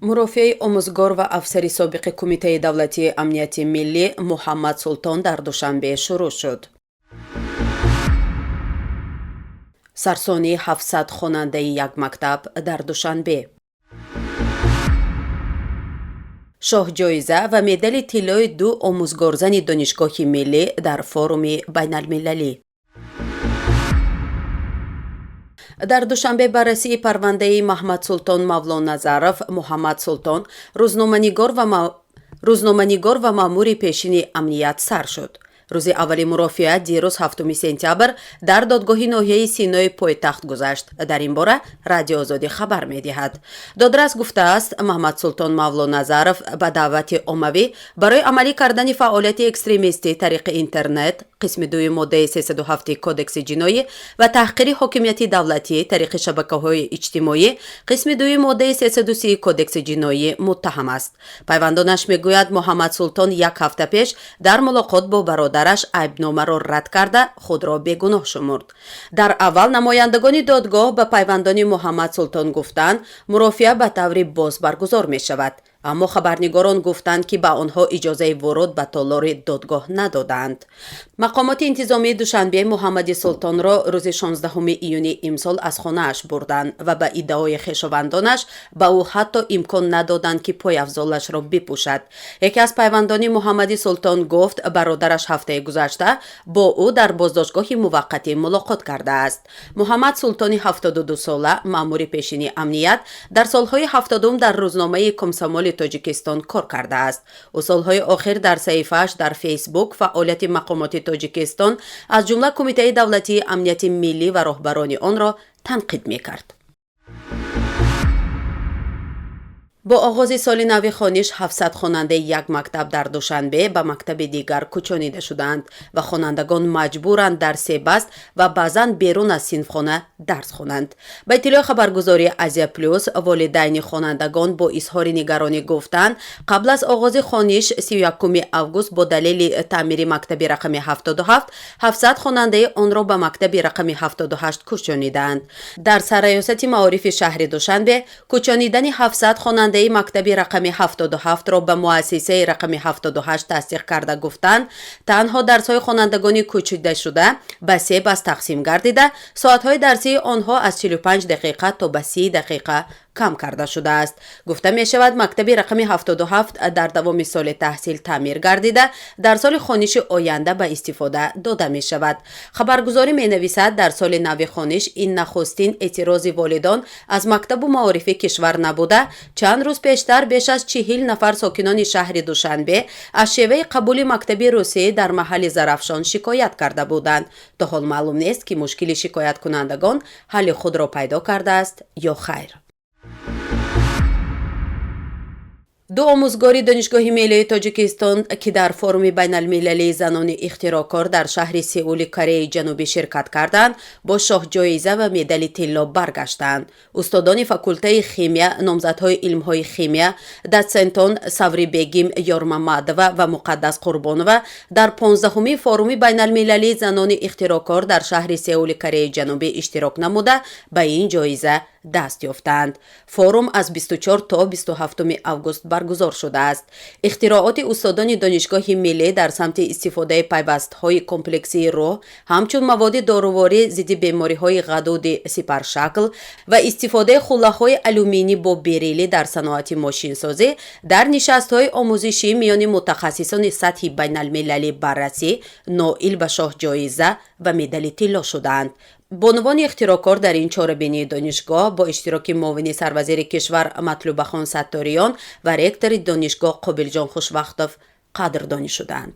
мурофиаи омӯзгор ва афсари собиқи Кумитаи давлатии амнияти миллӣ Муҳаммад Султон дар Душанбе шурӯъ шуд. сарсонии 700 хонандаи як мактаб дар Душанбе. шоҳҷоиза ва медали тиллои 2 омӯзгорзани донишгоҳи миллӣ дар форуми байналмилалӣ. дар Душанбе баррасии парвандаи Маҳмад Султон Мавлоназаров Муҳаммад Султон рӯзноманигор ва маъмури пешини амният сар шуд. рӯзи аввали мурофиат дирӯз 7 сентябр дар додгоҳи ноҳияи Синои пойтахт гузашт. дар ин бора Радиои Озодӣ хабар медиҳад. додрас гуфтааст, Маҳмад Султон Мавлоназаров ба даъвати оммавӣ барои амалӣ кардани фаъолияти экстремистӣ тариқи интернет, қисми 2 моддаи 307 Кодекси ҷиноӣ ва таҳқири ҳокимияти давлатӣ тариқи шабакаҳои иҷтимоӣ, қисми 2 моддаи 330 Кодекси ҷиноӣ муттаҳам аст. пайвандонаш мегӯяд, Муҳаммад Султон як ҳафта пеш дар мулоқот бо бародараш айбномаро рад карда худро бегуноҳ шумурд. дар аввал намояндагони додгоҳ ба пайвандони Муҳаммад Султон гуфтанд, мурофиа ба таври боз баргузор мешавад. аммо хабарнигорон гуфтанд, ки ба онҳо иҷозаи вуруд ба толори додгоҳ надоданд. мақомоти интизомии Душанбе Муҳаммади Султонро рӯзи 16 июни имсол аз хонааш бурданд ва ба иддаои хешовандонаш ба ӯ ҳатто имкон надоданд, ки пойафзолашро бипӯшад. яке аз пайвандони Муҳаммади Султон гуфт, бародараш ҳафтаи гузашта бо ӯ дар боздоштгоҳи муваққатӣ мулоқот кардааст. Муҳаммад Султони 72-сола, маъмури пешини амният, дар солҳои 70 дар рӯзномаи Комсомоли Тоҷикистон кор кардааст. ӯ солҳои охир дар саҳифааш дар Фейсбук фаъолияти мақомоти Тоҷикистон, аз ҷумла Кумитаи давлатии амнияти миллӣ ва роҳбарони онро танқид мекард. бо оғози соли нави хониш 700 хонандаи як мактаб дар Душанбе ба мактаби дигар кӯчонида шуданд ва хонандагон маҷбуранд дар себаст ва баъзан берун аз синфхона дарс хонанд. ба иттилои хабаргузори Азия Плюс, волидайни хонандагон бо изҳори нигаронӣ гуфтанд, қабл аз оғози хониш 31 август бо далели таъмири мактаби рақами 77 700 хонандаи онро ба мактаби рақами 78 кӯчонидаанд. дар сарраёсати маорифи шаҳри Душанбе кӯчонидани 700 хонандаи мактаби рақами 77ро ба муассисаи рақами 78 тасдиқ карда гуфтанд, танҳо дарсҳои хонандагони кӯчидашуда ба 3 баст тақсим гардида, соатҳои дарсии онҳо аз 45 дақиқа то ба 30 дақиқа кам карда шудааст. гуфта мешавад, мактаби рақами 77 дар давоми соли таҳсил таъмир гардида, дар соли хониши оянда ба истифода дода мешавад. хабаргузорӣ менависад, дар соли нави хониш ин нахустин эътирози волидон аз мактабу маорифи кишвар набуда, чанд рӯз пештар беш аз 40 нафар сокинони шаҳри Душанбе аз шеваи қабули мактаби русӣ дар маҳалли Зарафшон шикоят карда буданд. то ҳол маълум нест, ки мушкили шикояткунандагон ҳалли худро пайдо кардааст ё хайр. 2 омӯзгори донишгоҳи миллии Тоҷикистон, ки дар форуми байналмилалии занони ихтироъкор дар шаҳри Сеули, Кореяи Ҷанубӣ ширкат карданд, бо шоҳҷоиза ва медали тилло баргаштанд. устодони факултаи химия, номзадҳои илмҳои химия, доцентон Саврибегим Ёрмамадова ва Муқаддас Қурбонова дар 15-уми форуми байналмилалии занони ихтироъкор дар шаҳри Сеули, Кореяи Ҷанубӣ иштирок намуда ба ин ҷоиза даст ёфтанд. форум аз 24 то 27 август баргузор шудааст. ихтирооти устодони донишгоҳи миллӣ дар самти истифодаи пайвастҳои комплексии рӯҳ, ҳамчун маводи доруворӣ зидди бемориҳои ғадуди сипаршакл ва истифодаи хуллаҳои алюминӣ бо берилӣ дар саноати мошинсозӣ дар нишастҳои омӯзишӣ миёни мутахассисони сатҳи байналмилалӣ баррасӣ, ноил ба шоҳҷоиза ва медали тилло шуданд. бонувони ихтироъкор дар ин чорабинии донишгоҳ бо иштироки муовини сарвазири кишвар Матлубахон Сатториён ва ректори донишгоҳ Қобилҷон Хушвақтов қадрдонӣ шуданд.